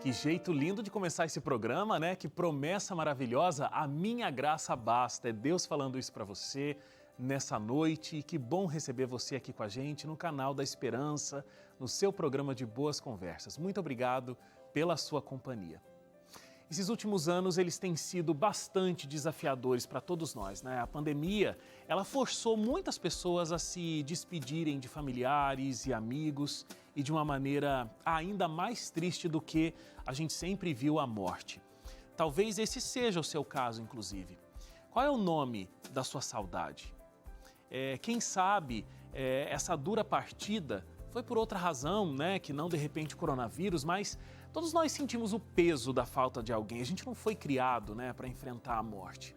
Que jeito lindo de começar esse programa, né? Que promessa maravilhosa, a minha graça basta. É Deus falando isso para você nessa noite. E que bom receber você aqui com a gente no canal da Esperança, no seu programa de boas conversas. Muito obrigado pela sua companhia. Esses últimos anos, eles têm sido bastante desafiadores para todos nós, né? A pandemia, ela forçou muitas pessoas a se despedirem de familiares e amigos e de uma maneira ainda mais triste do que a gente sempre viu a morte. Talvez esse seja o seu caso, inclusive. Qual é o nome da sua saudade? Quem sabe essa dura partida foi por outra razão, né? Que não de repente o coronavírus, mas todos nós sentimos o peso da falta de alguém. A gente não foi criado, né, para enfrentar a morte.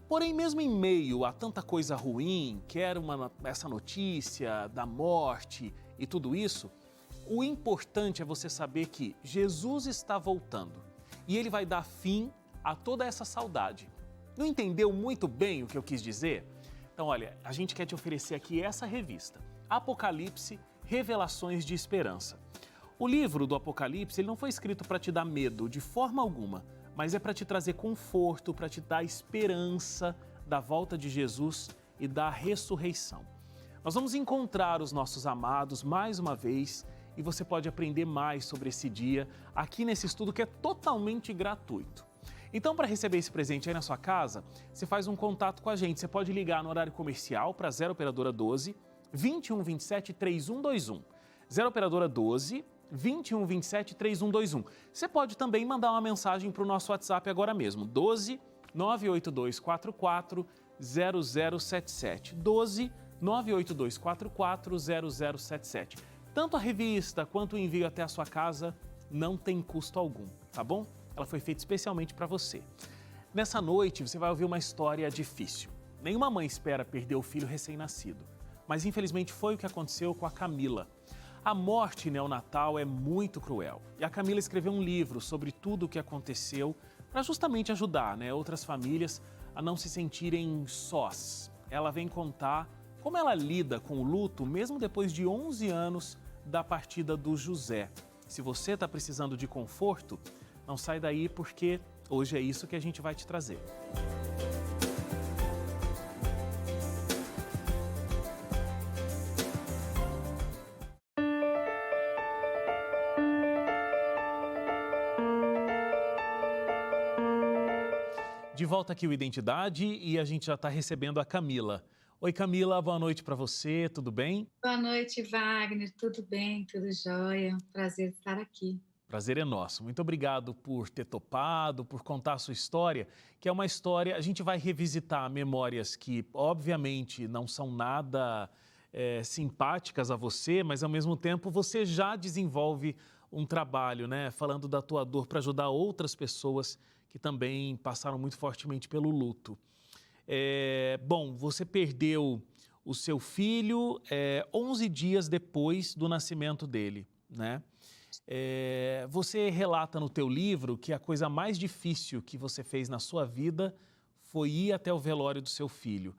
Porém, mesmo em meio a tanta coisa ruim, essa notícia da morte e tudo isso, o importante é você saber que Jesus está voltando e Ele vai dar fim a toda essa saudade. Não entendeu muito bem o que eu quis dizer? Então, olha, a gente quer te oferecer aqui essa revista, Apocalipse, Revelações de Esperança. O livro do Apocalipse, ele não foi escrito para te dar medo de forma alguma, mas é para te trazer conforto, para te dar esperança da volta de Jesus e da ressurreição. Nós vamos encontrar os nossos amados mais uma vez e você pode aprender mais sobre esse dia aqui nesse estudo que é totalmente gratuito. Então, para receber esse presente aí na sua casa, você faz um contato com a gente. Você pode ligar no horário comercial para 0 Operadora 12 2127 3121. 0 Operadora 12 2127 3121. Você pode também mandar uma mensagem para o nosso WhatsApp agora mesmo, 12 98244 0077. 12 98244 0077. Tanto a revista quanto o envio até a sua casa não tem custo algum, tá bom? Ela foi feita especialmente para você. Nessa noite você vai ouvir uma história difícil. Nenhuma mãe espera perder o filho recém-nascido, mas infelizmente foi o que aconteceu com a Camila. A morte neonatal é muito cruel e a Camila escreveu um livro sobre tudo o que aconteceu para justamente ajudar, né, outras famílias a não se sentirem sós. Ela vem contar como ela lida com o luto mesmo depois de 11 anos da partida do José. Se você está precisando de conforto, não sai daí porque hoje é isso que a gente vai te trazer. De volta aqui o Identidade e a gente já está recebendo a Camila. Oi Camila, boa noite para você, tudo bem? Boa noite, Wagner. Tudo bem? Tudo jóia? Prazer estar aqui. Prazer é nosso. Muito obrigado por ter topado, por contar a sua história, que é uma história... A gente vai revisitar memórias que, obviamente, não são nada simpáticas a você, mas, ao mesmo tempo, você já desenvolve um trabalho, né? Falando da tua dor para ajudar outras pessoas que também passaram muito fortemente pelo luto. Bom, você perdeu o seu filho 11 dias depois do nascimento dele, né? Você relata no teu livro que a coisa mais difícil que você fez na sua vida foi ir até o velório do seu filho.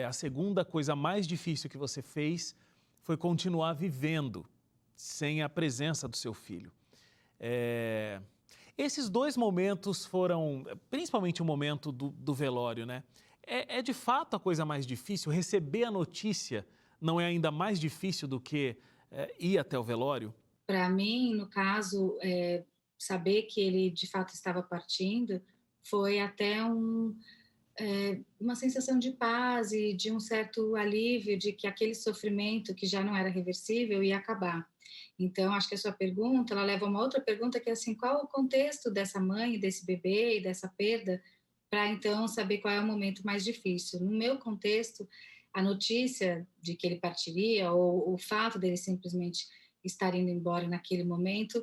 A segunda coisa mais difícil que você fez foi continuar vivendo sem a presença do seu filho. Esses dois momentos foram, principalmente o momento do velório, né? É de fato a coisa mais difícil? Receber a notícia não é ainda mais difícil do que ir até o velório? Para mim, no caso, saber que ele de fato estava partindo foi até uma sensação de paz e de um certo alívio de que aquele sofrimento que já não era reversível ia acabar. Então, acho que a sua pergunta, ela leva a uma outra pergunta que é assim, qual o contexto dessa mãe, desse bebê e dessa perda, para então saber qual é o momento mais difícil. No meu contexto, a notícia de que ele partiria ou o fato dele simplesmente estar indo embora naquele momento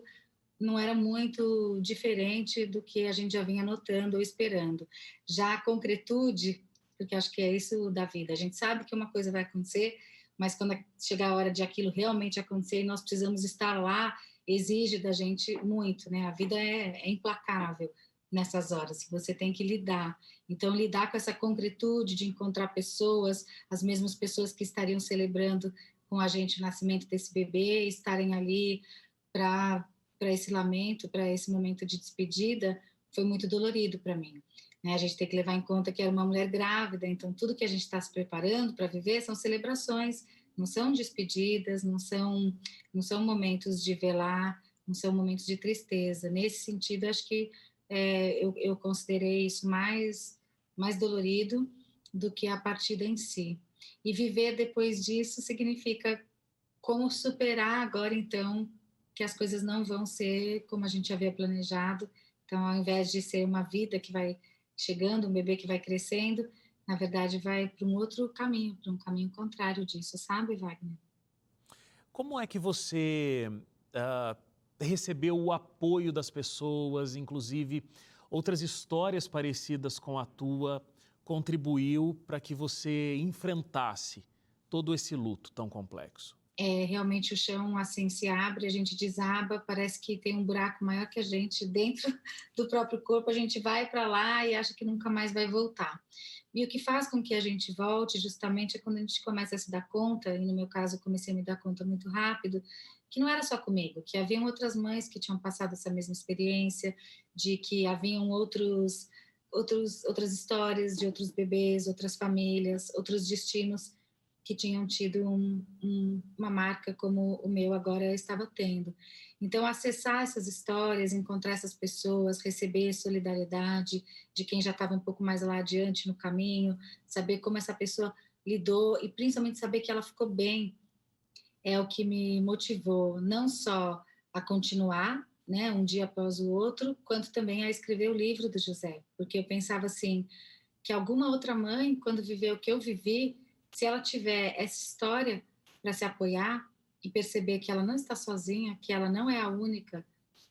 não era muito diferente do que a gente já vinha notando ou esperando. Já a concretude, porque acho que é isso da vida, a gente sabe que uma coisa vai acontecer, mas quando chegar a hora de aquilo realmente acontecer e nós precisamos estar lá, exige da gente muito, né? A vida é implacável nessas horas, que você tem que lidar. Então, lidar com essa concretude de encontrar pessoas, as mesmas pessoas que estariam celebrando com a gente o nascimento desse bebê, estarem ali para para esse lamento, para esse momento de despedida, foi muito dolorido para mim. Né? A gente tem que levar em conta que era uma mulher grávida, então tudo que a gente está se preparando para viver são celebrações, não são despedidas, não são momentos de velar, não são momentos de tristeza. Nesse sentido, acho que eu considerei isso mais dolorido do que a partida em si. E viver depois disso significa como superar agora, então, que as coisas não vão ser como a gente havia planejado. Então, ao invés de ser uma vida que vai chegando, um bebê que vai crescendo, na verdade vai para um outro caminho, para um caminho contrário disso, sabe, Wagner? Como é que você ah, recebeu o apoio das pessoas, inclusive outras histórias parecidas com a tua, contribuiu para que você enfrentasse todo esse luto tão complexo? Realmente o chão assim se abre, a gente desaba, parece que tem um buraco maior que a gente dentro do próprio corpo, a gente vai para lá e acha que nunca mais vai voltar. E o que faz com que a gente volte justamente é quando a gente começa a se dar conta, e no meu caso eu comecei a me dar conta muito rápido, que não era só comigo, que haviam outras mães que tinham passado essa mesma experiência, de que haviam outras histórias de outros bebês, outras famílias, outros destinos que tinham tido uma marca como o meu agora estava tendo. Então, acessar essas histórias, encontrar essas pessoas, receber solidariedade de quem já estava um pouco mais lá adiante no caminho, saber como essa pessoa lidou e principalmente saber que ela ficou bem, é o que me motivou não só a continuar, né, um dia após o outro, quanto também a escrever o livro do José, porque eu pensava assim, que alguma outra mãe, quando viveu o que eu vivi, se ela tiver essa história para se apoiar e perceber que ela não está sozinha, que ela não é a única,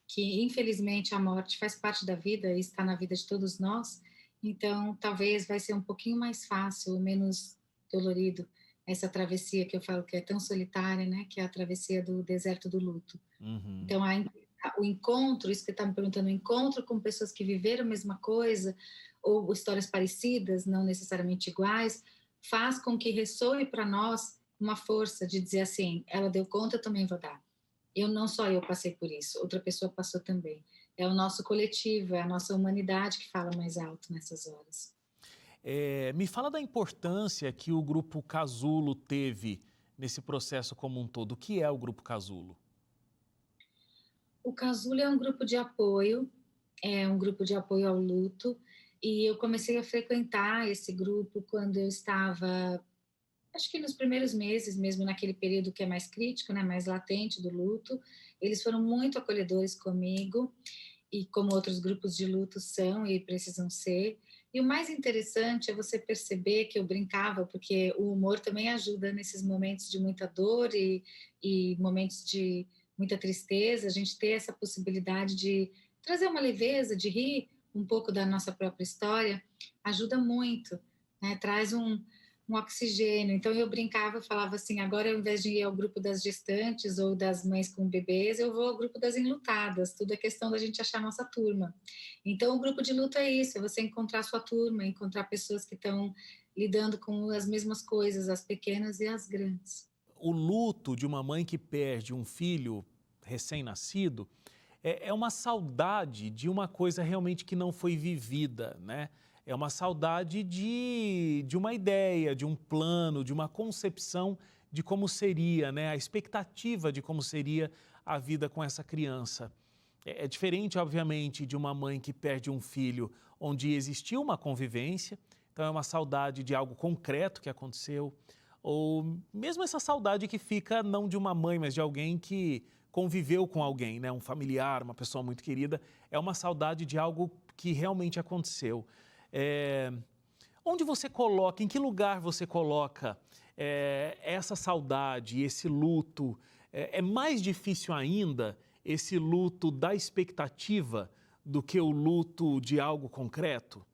que infelizmente a morte faz parte da vida e está na vida de todos nós, então talvez vai ser um pouquinho mais fácil, menos dolorido essa travessia que eu falo que é tão solitária, né, que é a travessia do deserto do luto. Uhum. Então, o encontro, isso que você está me perguntando, o encontro com pessoas que viveram a mesma coisa, ou histórias parecidas, não necessariamente iguais, faz com que ressoe para nós uma força de dizer assim: ela deu conta, eu também vou dar. Eu não só eu passei por isso, outra pessoa passou também. É o nosso coletivo, é a nossa humanidade que fala mais alto nessas horas. Me fala da importância que o Grupo Casulo teve nesse processo como um todo. O que é o Grupo Casulo? O Casulo é um grupo de apoio, é um grupo de apoio ao luto, e eu comecei a frequentar esse grupo quando eu estava, acho que nos primeiros meses, mesmo naquele período que é mais crítico, né, mais latente do luto. Eles foram muito acolhedores comigo, e como outros grupos de luto são e precisam ser. E o mais interessante é você perceber que eu brincava, porque o humor também ajuda nesses momentos de muita dor e momentos de muita tristeza, a gente ter essa possibilidade de trazer uma leveza, de rir um pouco da nossa própria história, ajuda muito, né? Traz um oxigênio. Então eu brincava, eu falava assim, agora ao invés de ir ao grupo das gestantes ou das mães com bebês, eu vou ao grupo das enlutadas. Tudo é questão da gente achar a nossa turma. Então o grupo de luto é isso, é você encontrar a sua turma, encontrar pessoas que estão lidando com as mesmas coisas, as pequenas e as grandes. O luto de uma mãe que perde um filho recém-nascido é uma saudade de uma coisa realmente que não foi vivida, né? É uma saudade de uma ideia, de um plano, de uma concepção de como seria, né? A expectativa de como seria a vida com essa criança. É diferente, obviamente, de uma mãe que perde um filho onde existiu uma convivência, então é uma saudade de algo concreto que aconteceu, ou mesmo essa saudade que fica não de uma mãe, mas de alguém que conviveu com alguém, né? Um familiar, uma pessoa muito querida, é uma saudade de algo que realmente aconteceu. É, Onde você coloca, em que lugar você coloca essa saudade, esse luto? É mais difícil ainda esse luto da expectativa do que o luto de algo concreto?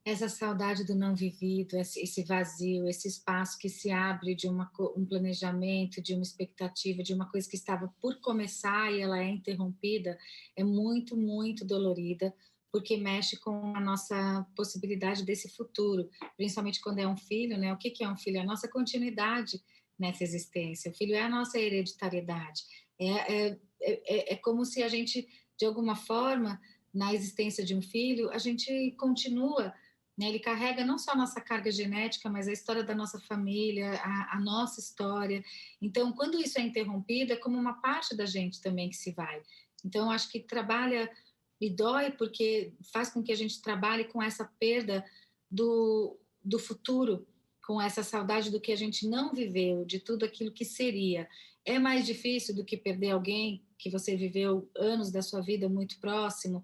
Essa saudade do não vivido, esse vazio, esse espaço que se abre de um planejamento, de uma expectativa, de uma coisa que estava por começar e ela é interrompida, é muito, muito dolorida, porque mexe com a nossa possibilidade desse futuro, principalmente quando é um filho, né? O que é um filho? É a nossa continuidade nessa existência. O filho é a nossa hereditariedade, é é como se a gente, de alguma forma, na existência de um filho, a gente continua, né? Ele carrega não só a nossa carga genética, mas a história da nossa família, a nossa história. Então, quando isso é interrompido, é como uma parte da gente também que se vai. Então, acho que trabalha e dói porque faz com que a gente trabalhe com essa perda do futuro, com essa saudade do que a gente não viveu, de tudo aquilo que seria. É mais difícil do que perder alguém que você viveu anos da sua vida muito próximo.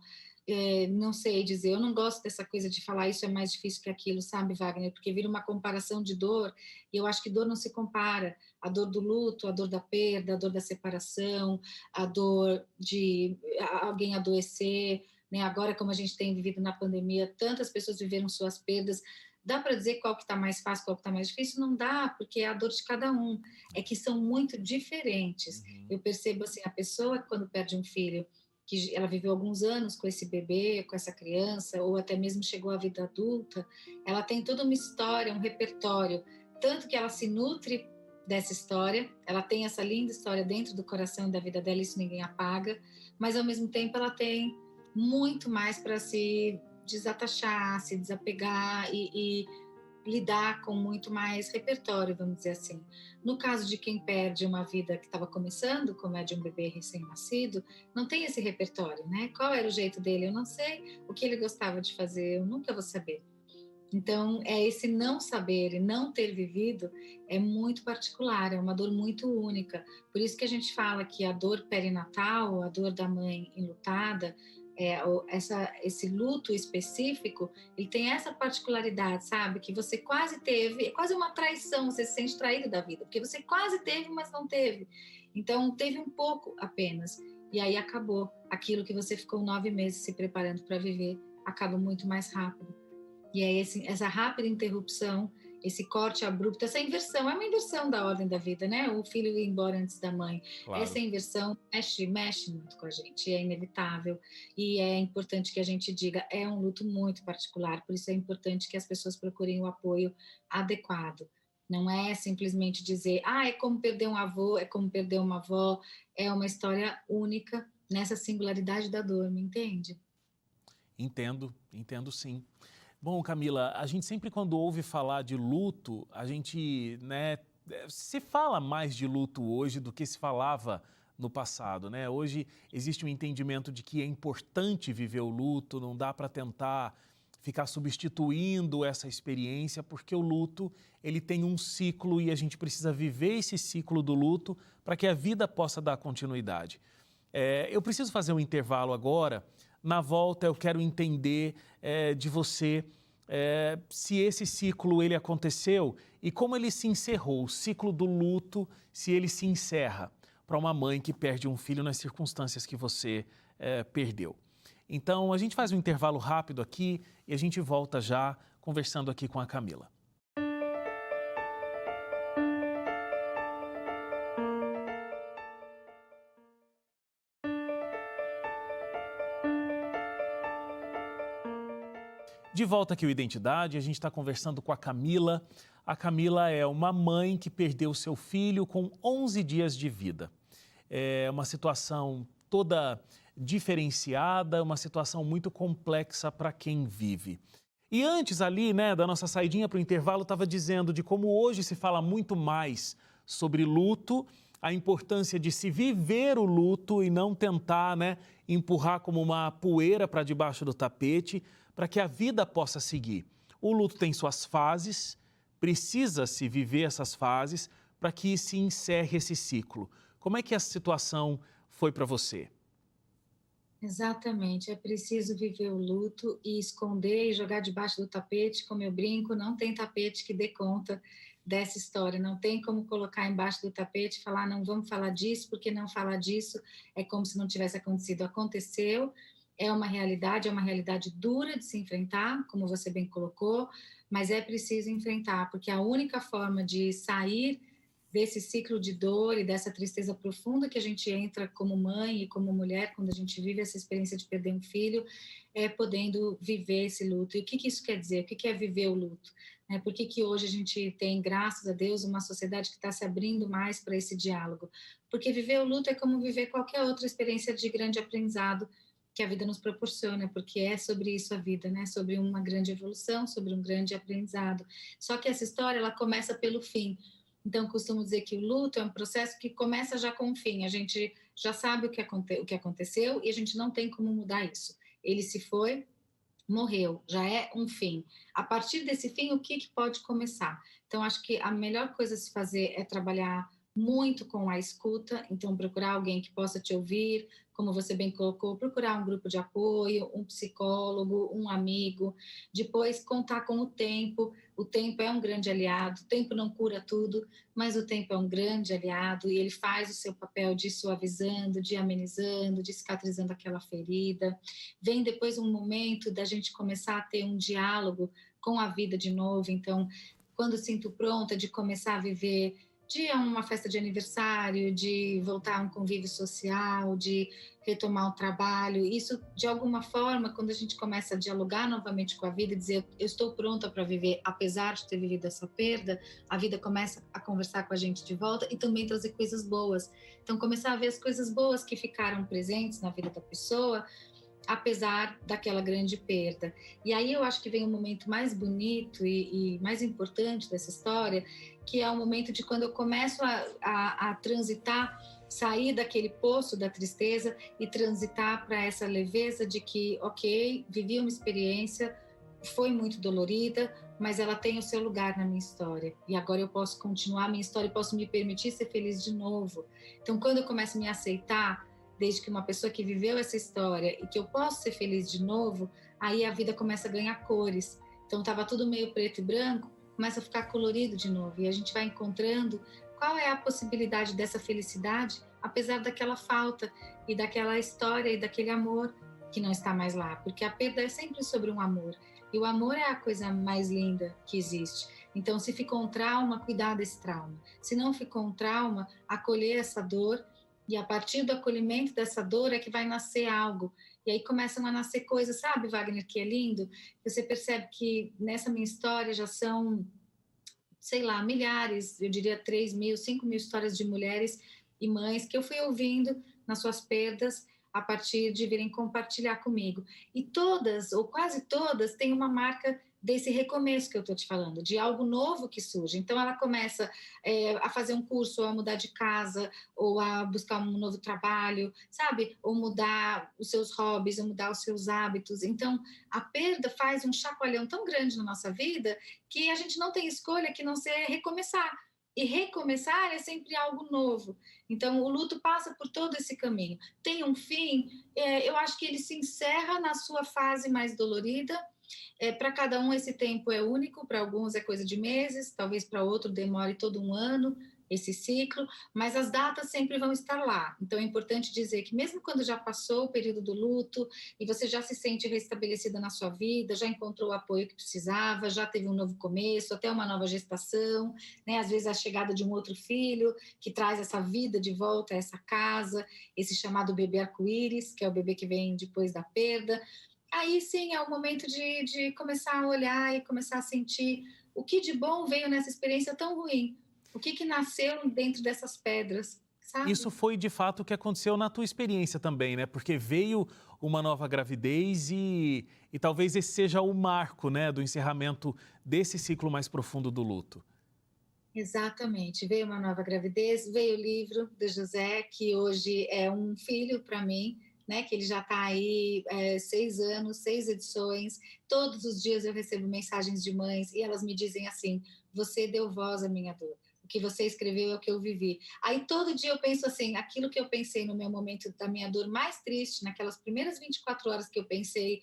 Não sei dizer, eu não gosto dessa coisa de falar isso é mais difícil que aquilo, sabe, Wagner? Porque vira uma comparação de dor, e eu acho que dor não se compara. A dor do luto, a dor da perda, a dor da separação, a dor de alguém adoecer, né? Agora, como a gente tem vivido na pandemia, tantas pessoas viveram suas perdas. Dá para dizer qual que está mais fácil, qual que está mais difícil? Não dá, porque é a dor de cada um. É que são muito diferentes. Uhum. Eu percebo assim, a pessoa quando perde um filho, que ela viveu alguns anos com esse bebê, com essa criança, ou até mesmo chegou à vida adulta, ela tem toda uma história, um repertório, tanto que ela se nutre dessa história, ela tem essa linda história dentro do coração e da vida dela, isso ninguém apaga, mas ao mesmo tempo ela tem muito mais para se desatachar, se desapegar e lidar com muito mais repertório, vamos dizer assim. No caso de quem perde uma vida que estava começando, como é de um bebê recém-nascido, não tem esse repertório, né? Qual era o jeito dele? Eu não sei. O que ele gostava de fazer? Eu nunca vou saber. Então, esse não saber e não ter vivido é muito particular, é uma dor muito única. Por isso que a gente fala que a dor perinatal, a dor da mãe enlutada, esse luto específico, ele tem essa particularidade, sabe? Que você quase teve, é quase uma traição, você se sente traído da vida, porque você quase teve, mas não teve. Então, teve um pouco apenas. E aí acabou. Aquilo que você ficou 9 meses se preparando para viver, acaba muito mais rápido. E aí essa rápida interrupção, esse corte abrupto, essa inversão, é uma inversão da ordem da vida, né? O filho ir embora antes da mãe. Claro. Essa inversão mexe muito com a gente, é inevitável. E é importante que a gente diga, é um luto muito particular, por isso é importante que as pessoas procurem o apoio adequado. Não é simplesmente dizer, é como perder um avô, é como perder uma avó, é uma história única nessa singularidade da dor, me entende? Entendo, entendo sim. Bom, Camila, a gente sempre quando ouve falar de luto, a gente, né, se fala mais de luto hoje do que se falava no passado, né? Hoje existe um entendimento de que é importante viver o luto, não dá para tentar ficar substituindo essa experiência, porque o luto, ele tem um ciclo e a gente precisa viver esse ciclo do luto para que a vida possa dar continuidade. Eu preciso fazer um intervalo agora. Na volta eu quero entender de você se esse ciclo ele aconteceu e como ele se encerrou, o ciclo do luto, se ele se encerra para uma mãe que perde um filho nas circunstâncias que você perdeu. Então a gente faz um intervalo rápido aqui e a gente volta já conversando aqui com a Camila. De volta aqui o Identidade, a gente está conversando com a Camila. A Camila é uma mãe que perdeu seu filho com 11 dias de vida. É uma situação toda diferenciada, uma situação muito complexa para quem vive. E antes ali, né, da nossa saidinha para o intervalo, estava dizendo de como hoje se fala muito mais sobre luto, a importância de se viver o luto e não tentar, né, empurrar como uma poeira para debaixo do tapete, para que a vida possa seguir. O luto tem suas fases, precisa-se viver essas fases para que se encerre esse ciclo. Como é que a situação foi para você? Exatamente, é preciso viver o luto e esconder e jogar debaixo do tapete, como eu brinco, não tem tapete que dê conta dessa história, não tem como colocar embaixo do tapete e falar, não vamos falar disso, porque não falar disso é como se não tivesse acontecido. Aconteceu, é uma realidade dura de se enfrentar, como você bem colocou, mas é preciso enfrentar, porque a única forma de sair desse ciclo de dor e dessa tristeza profunda que a gente entra como mãe e como mulher quando a gente vive essa experiência de perder um filho, é podendo viver esse luto. E o que isso quer dizer? O que é viver o luto? né? Por que que hoje a gente tem, graças a Deus, uma sociedade que está se abrindo mais para esse diálogo? Porque viver o luto é como viver qualquer outra experiência de grande aprendizado que a vida nos proporciona, porque é sobre isso a vida, né? Sobre uma grande evolução, sobre um grande aprendizado. Só que essa história, ela começa pelo fim. Então, costumo dizer que o luto é um processo que começa já com o fim. A gente já sabe o que aconteceu e a gente não tem como mudar isso. Ele se foi, morreu, já é um fim. A partir desse fim, o que, que pode começar? Então, acho que a melhor coisa a se fazer é trabalhar muito com a escuta, então procurar alguém que possa te ouvir, como você bem colocou, procurar um grupo de apoio, um psicólogo, um amigo, depois contar com o tempo é um grande aliado, o tempo não cura tudo, mas o tempo é um grande aliado e ele faz o seu papel de suavizando, de amenizando, de cicatrizando aquela ferida. Vem depois um momento da gente começar a ter um diálogo com a vida de novo. Então, quando sinto pronta de começar a viver de uma festa de aniversário, de voltar a um convívio social, de retomar um trabalho, isso de alguma forma, quando a gente começa a dialogar novamente com a vida e dizer eu estou pronta para viver, apesar de ter vivido essa perda, a vida começa a conversar com a gente de volta e também trazer coisas boas. Então, começar a ver as coisas boas que ficaram presentes na vida da pessoa, apesar daquela grande perda. E aí eu acho que vem o momento mais bonito e mais importante dessa história, que é o momento de quando eu começo a transitar, sair daquele poço da tristeza e transitar para essa leveza de que, ok, vivi uma experiência, foi muito dolorida, mas ela tem o seu lugar na minha história. E agora eu posso continuar a minha história e posso me permitir ser feliz de novo. Então, quando eu começo a me aceitar, desde que uma pessoa que viveu essa história e que eu posso ser feliz de novo, aí a vida começa a ganhar cores. Então estava tudo meio preto e branco, começa a ficar colorido de novo e a gente vai encontrando qual é a possibilidade dessa felicidade, apesar daquela falta e daquela história e daquele amor que não está mais lá, porque a perda é sempre sobre um amor. E o amor é a coisa mais linda que existe. Então, se ficou um trauma, cuidar desse trauma. Se não ficou um trauma, acolher essa dor. E a partir do acolhimento dessa dor é que vai nascer algo. E aí começam a nascer coisas, sabe, Wagner, que é lindo? Você percebe que nessa minha história já são, sei lá, milhares, eu diria 3.000, 5.000 histórias de mulheres e mães que eu fui ouvindo nas suas perdas a partir de virem compartilhar comigo. E todas, ou quase todas, têm uma marca desse recomeço que eu estou te falando, de algo novo que surge. Então, ela começa a fazer um curso, ou a mudar de casa, ou a buscar um novo trabalho, sabe? Ou mudar os seus hobbies, ou mudar os seus hábitos. Então, a perda faz um chacoalhão tão grande na nossa vida que a gente não tem escolha que não ser recomeçar. E recomeçar é sempre algo novo. Então, o luto passa por todo esse caminho. Tem um fim, eu acho que ele se encerra na sua fase mais dolorida. Para cada um, esse tempo é único, para alguns é coisa de meses, talvez para outro demore todo um ano, esse ciclo, mas as datas sempre vão estar lá. Então é importante dizer que mesmo quando já passou o período do luto e você já se sente restabelecida na sua vida, já encontrou o apoio que precisava, já teve um novo começo, até uma nova gestação, né? Às vezes a chegada de um outro filho que traz essa vida de volta a essa casa, esse chamado bebê arco-íris, que é o bebê que vem depois da perda. Aí sim é o momento de começar a olhar e começar a sentir o que de bom veio nessa experiência tão ruim. O que que nasceu dentro dessas pedras, sabe? Isso foi de fato o que aconteceu na tua experiência também, né? Porque veio uma nova gravidez e talvez esse seja o marco, né, do encerramento desse ciclo mais profundo do luto. Exatamente. Veio uma nova gravidez, veio o livro do José, que hoje é um filho para mim, né? Que ele já está aí 6 anos, 6 edições. Todos os dias eu recebo mensagens de mães e elas me dizem assim: você deu voz à minha dor. O que você escreveu é o que eu vivi. Aí todo dia eu penso assim, aquilo que eu pensei no meu momento da minha dor mais triste, naquelas primeiras 24 horas que eu pensei,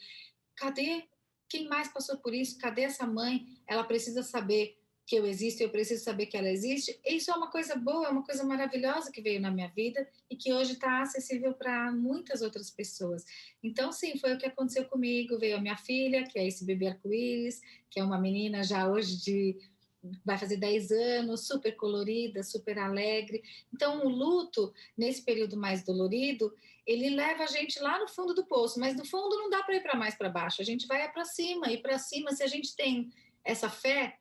cadê quem mais passou por isso? Cadê essa mãe? Ela precisa saber que eu existo, eu preciso saber que ela existe. Isso é uma coisa boa, é uma coisa maravilhosa que veio na minha vida e que hoje está acessível para muitas outras pessoas. Então, sim, foi o que aconteceu comigo. Veio a minha filha, que é esse bebê arco-íris, que é uma menina já hoje vai fazer 10 anos, super colorida, super alegre. Então, o luto, nesse período mais dolorido, ele leva a gente lá no fundo do poço, mas do fundo não dá para ir para mais para baixo, a gente vai para cima, e para cima, se a gente tem essa fé,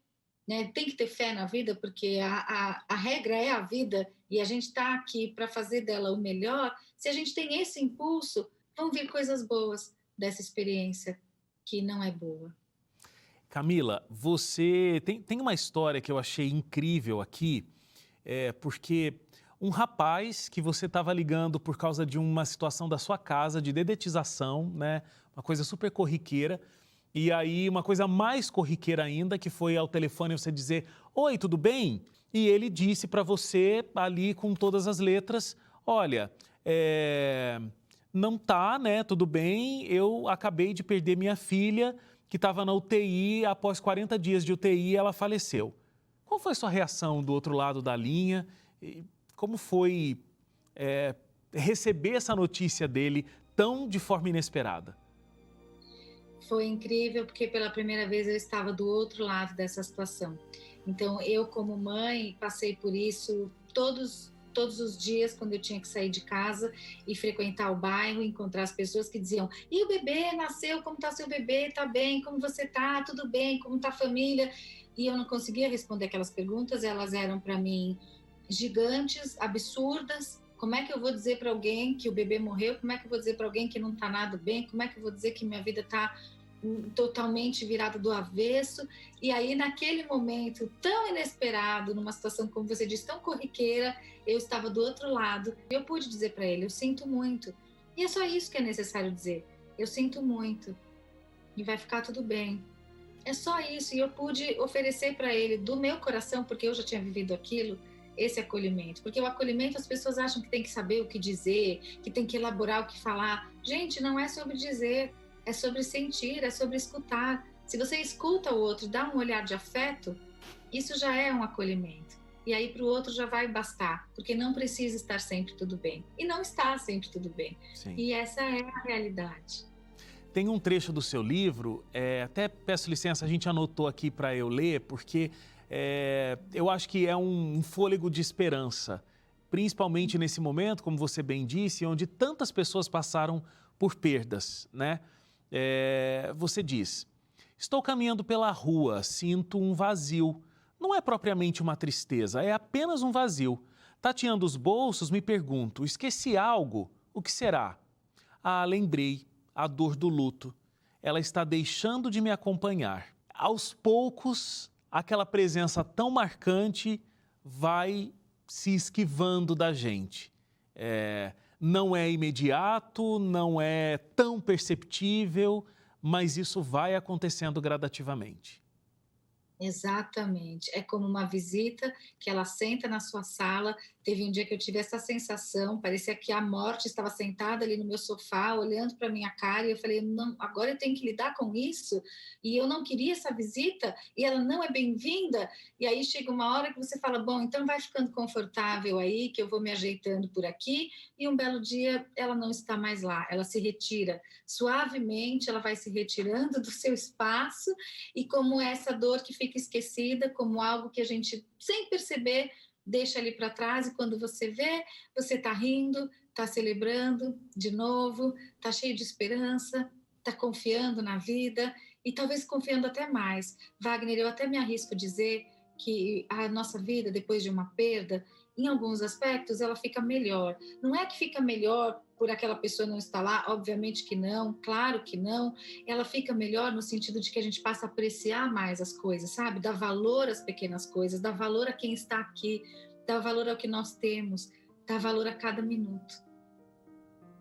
né? Tem que ter fé na vida, porque a regra é a vida e a gente está aqui para fazer dela o melhor. Se a gente tem esse impulso, vão vir coisas boas dessa experiência que não é boa. Camila, você tem uma história que eu achei incrível aqui, porque um rapaz que você estava ligando por causa de uma situação da sua casa de dedetização, né? Uma coisa super corriqueira. E aí, uma coisa mais corriqueira ainda, que foi ao telefone você dizer: oi, tudo bem? E ele disse para você, ali com todas as letras: olha, não tá, né? Tudo bem, eu acabei de perder minha filha, que estava na UTI, após 40 dias de UTI, ela faleceu. Qual foi a sua reação do outro lado da linha? E como foi receber essa notícia dele tão de forma inesperada? Foi incrível, porque pela primeira vez eu estava do outro lado dessa situação. Então, eu, como mãe, passei por isso todos os dias, quando eu tinha que sair de casa e frequentar o bairro, encontrar as pessoas que diziam: e o bebê nasceu? Como está seu bebê? Está bem? Como você está? Tudo bem? Como está a família? E eu não conseguia responder aquelas perguntas, elas eram para mim gigantes, absurdas. Como é que eu vou dizer para alguém que o bebê morreu? Como é que eu vou dizer para alguém que não está nada bem? Como é que eu vou dizer que minha vida está totalmente virada do avesso? E aí, naquele momento tão inesperado, numa situação, como você disse, tão corriqueira, eu estava do outro lado. Eu pude dizer para ele: eu sinto muito. E é só isso que é necessário dizer: eu sinto muito e vai ficar tudo bem. É só isso. E eu pude oferecer para ele, do meu coração, porque eu já tinha vivido aquilo, esse acolhimento. Porque o acolhimento, as pessoas acham que tem que saber o que dizer, que tem que elaborar o que falar. Gente, não é sobre dizer, é sobre sentir, é sobre escutar. Se você escuta o outro, dá um olhar de afeto, isso já é um acolhimento. E aí para o outro já vai bastar, porque não precisa estar sempre tudo bem. E não está sempre tudo bem. Sim. E essa é a realidade. Tem um trecho do seu livro, até peço licença, a gente anotou aqui para eu ler, porque eu acho que é um fôlego de esperança, principalmente nesse momento, como você bem disse, onde tantas pessoas passaram por perdas, né? Você diz: estou caminhando pela rua, sinto um vazio. Não é propriamente uma tristeza, é apenas um vazio. Tateando os bolsos, me pergunto: esqueci algo? O que será? Ah, lembrei. A dor do luto. Ela está deixando de me acompanhar. Aos poucos, aquela presença tão marcante vai se esquivando da gente. Não é imediato, não é tão perceptível, mas isso vai acontecendo gradativamente. Exatamente. É como uma visita que ela senta na sua sala. Teve um dia que eu tive essa sensação, parecia que a morte estava sentada ali no meu sofá, olhando para minha cara, e eu falei: não, agora eu tenho que lidar com isso, e eu não queria essa visita, e ela não é bem-vinda. E aí chega uma hora que você fala: bom, então vai ficando confortável aí, que eu vou me ajeitando por aqui, e um belo dia ela não está mais lá, ela se retira. Suavemente ela vai se retirando do seu espaço, e como essa dor que fica esquecida, como algo que a gente, sem perceber, deixa ali para trás, e quando você vê, você está rindo, está celebrando de novo, está cheio de esperança, está confiando na vida e talvez confiando até mais. Wagner, eu até me arrisco a dizer que a nossa vida, depois de uma perda, em alguns aspectos, ela fica melhor. Não é que fica melhor por aquela pessoa não estar lá, obviamente que não, claro que não. Ela fica melhor no sentido de que a gente passa a apreciar mais as coisas, sabe? Dá valor às pequenas coisas, dá valor a quem está aqui, dá valor ao que nós temos, dá valor a cada minuto.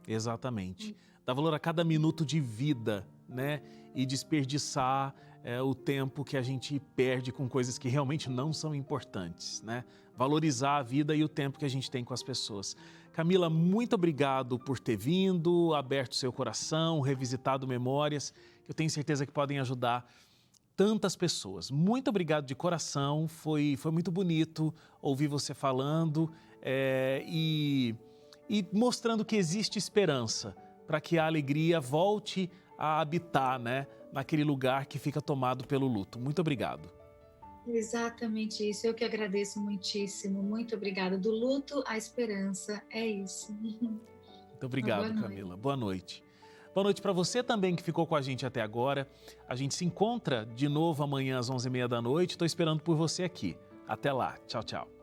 Exatamente. Dá valor a cada minuto de vida, né? E desperdiçar o tempo que a gente perde com coisas que realmente não são importantes, né? Valorizar a vida e o tempo que a gente tem com as pessoas. Camila, muito obrigado por ter vindo, aberto seu coração, revisitado memórias, que eu tenho certeza que podem ajudar tantas pessoas. Muito obrigado de coração, foi muito bonito ouvir você falando e mostrando que existe esperança para que a alegria volte a habitar, né, naquele lugar que fica tomado pelo luto. Muito obrigado. Exatamente isso, eu que agradeço muitíssimo, muito obrigada. Do luto à esperança, é isso. Muito obrigado, Camila. Boa noite. Boa noite para você também que ficou com a gente até agora. A gente se encontra de novo amanhã às 11h30 da noite. Estou esperando por você aqui. Até lá. Tchau, tchau.